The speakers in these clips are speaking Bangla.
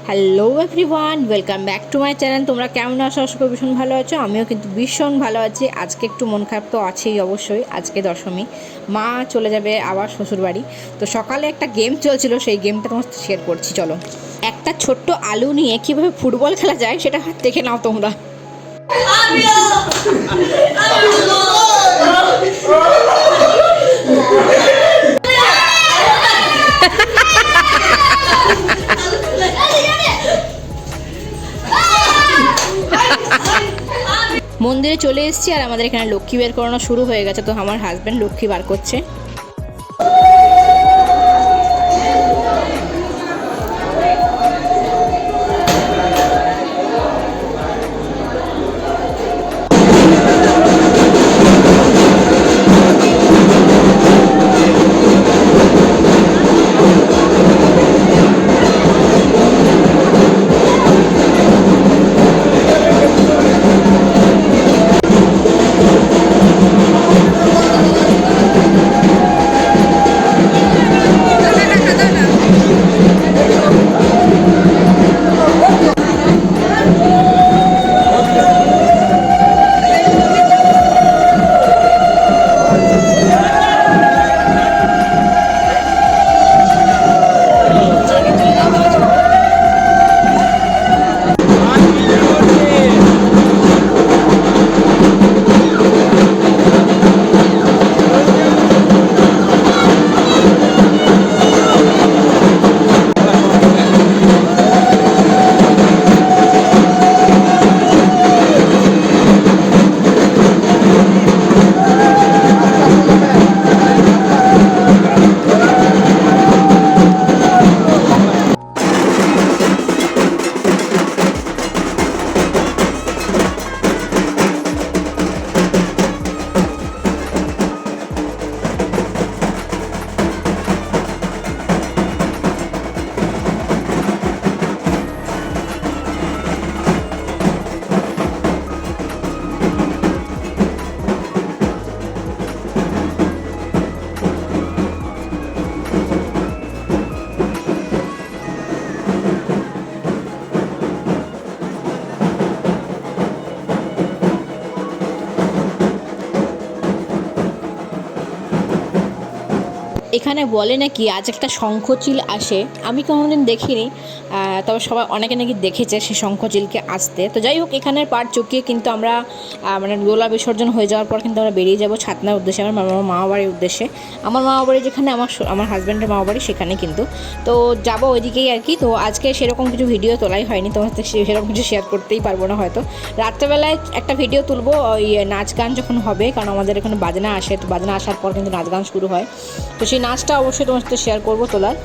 Hello everyone, welcome back to my channel. তোমরা কেমন আছো? আশা করি ভীষণ ভালো আছো। আমিও কিন্তু ভীষণ ভালো আছি। আজকে একটু মন খারাপ তো আছেই অবশ্যই। আজকে দশমী, মা চলে যাবে আবার শ্বশুরবাড়ি। তো সকালে একটা গেম চলছিল, সেই গেমটা তোমার সাথে শেয়ার করছি। চলো, একটা ছোট্ট আলু নিয়ে কীভাবে ফুটবল খেলা যায় সেটা দেখে নাও তোমরা। মন্দিরে চলে এসেছি আর আমাদের এখানে লক্ষ্মী বের করানো শুরু হয়ে গেছে। তো আমার হাজব্যান্ড লক্ষ্মী বার করছে। এখানে বলে নাকি আজ একটা শঙ্খচিল আসে। আমি কোনোদিন দেখিনি, তবে সবাই অনেকে নাকি দেখেছে সেই শঙ্খচিলকে আসতে। তো যাই হোক, এখানের পাট চুকিয়ে কিন্তু আমরা মানে দোলা বিসর্জন হয়ে যাওয়ার পর কিন্তু আমরা বেরিয়ে যাব ছাতনার উদ্দেশ্যে, আমার মামা বাড়ির উদ্দেশ্যে। আমার মামা বাড়ি যেখানে, আমার হাজব্যান্ডের মামা বাড়ি সেখানে কিন্তু। তো যাবো ওইদিকেই আর কি। তো আজকে সেরকম কিছু ভিডিও তোলাই হয়নি, তোমার সাথে সেরকম কিছু শেয়ার করতেই পারবো না হয়তো। রাত্রেবেলায় একটা ভিডিও তুলবো ওই নাচ গান যখন হবে, কারণ আমাদের এখানে বাজনা আসে। তো বাজনা আসার পর কিন্তু নাচ গান শুরু হয়। তো সেই নাচটা অবশ্যই তোমার সাথে শেয়ার করবো তোলার,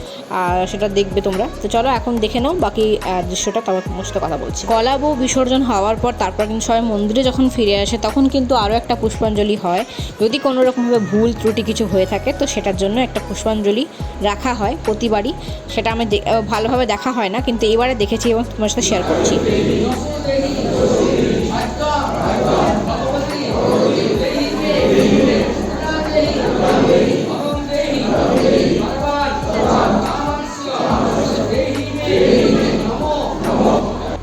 আর সেটা দেখবে তোমরা। তো চলো এখন দেখে নাও বাকি দৃশ্যটা, তারপর তোমার সাথে কথা বলছি। কলা বউ বিসর্জন হওয়ার পর তারপর কিন্তু সবাই মন্দিরে যখন ফিরে আসে তখন কিন্তু আরও একটা পুষ্পাঞ্জলি হয়। যদি কোনো রকমভাবে ভুল ত্রুটি কিছু হয়ে থাকে তো সেটার জন্য একটা পুষ্পাঞ্জলি রাখা হয় প্রতিবারই। সেটা আমি ভালোভাবে দেখা হয় না, কিন্তু এবারে দেখেছি এবং তোমার সাথে শেয়ার করছি।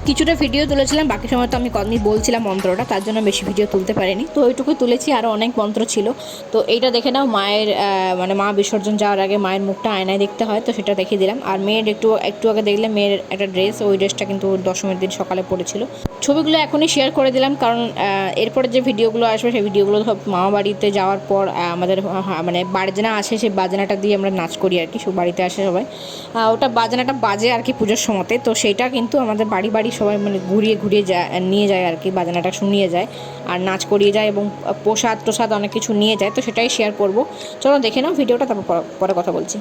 কিছুটা ভিডিও তুলেছিলাম, বাকি সময় তো আমি বলছিলাম মন্ত্রটা, তার জন্য বেশি ভিডিও তুলতে পারিনি। তো ওইটুকুই তুলেছি, আরও অনেক মন্ত্র ছিল। তো এইটা দেখে নাও, মায়ের মানে মা বিসর্জন যাওয়ার আগে মায়ের মুখটা আয়নায় দেখতে হয়, তো সেটা দেখিয়ে দিলাম। আর মেয়ের একটু আগে দেখলে মেয়ের একটা ড্রেস, ওই ড্রেসটা কিন্তু দশমীর দিন সকালে পড়েছিল। ছবিগুলো এখনই শেয়ার করে দিলাম, কারণ এরপরে যে ভিডিওগুলো আসবে সেই ভিডিওগুলো সব মামা বাড়িতে যাওয়ার পর আমাদের মানে বাজনা আসে, সেই বাজনাটা দিয়ে আমরা নাচ করি আর কি। সব বাড়িতে আসে সবাই, ওটা বাজনাটা বাজে আর কি পুজোর সময়তে। তো সেইটা কিন্তু আমাদের বাড়ি সবাই মানে ঘুরিয়ে নিয়ে যায় আর কি, বাজনাটা শুনিয়ে যায় আর নাচ করিয়ে যায়, এবং প্রসাদ অনেক কিছু নিয়ে যায়। তো সেটাই শেয়ার করব। চলো দেখে নাও ভিডিওটা, তারপর পরে কথা বলছি।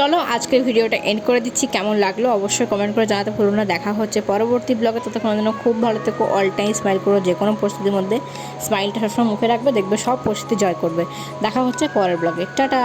চলো আজকের ভিডিওটা এন্ড করে দিচ্ছি। কেমন লাগলো অবশ্যই কমেন্ট করে জানাতে ভুলো না। দেখা হচ্ছে পরবর্তী ব্লগে, ততক্ষণ যেন খুব ভালো থেকো, অল টাইম স্মাইল করো, যে কোনো পরিস্থিতির মধ্যে স্মাইলটা সবসময় মুখে রাখবে, দেখবে সব পরিস্থিতি জয় করবে। দেখা হচ্ছে পরের ব্লগে, টাটা।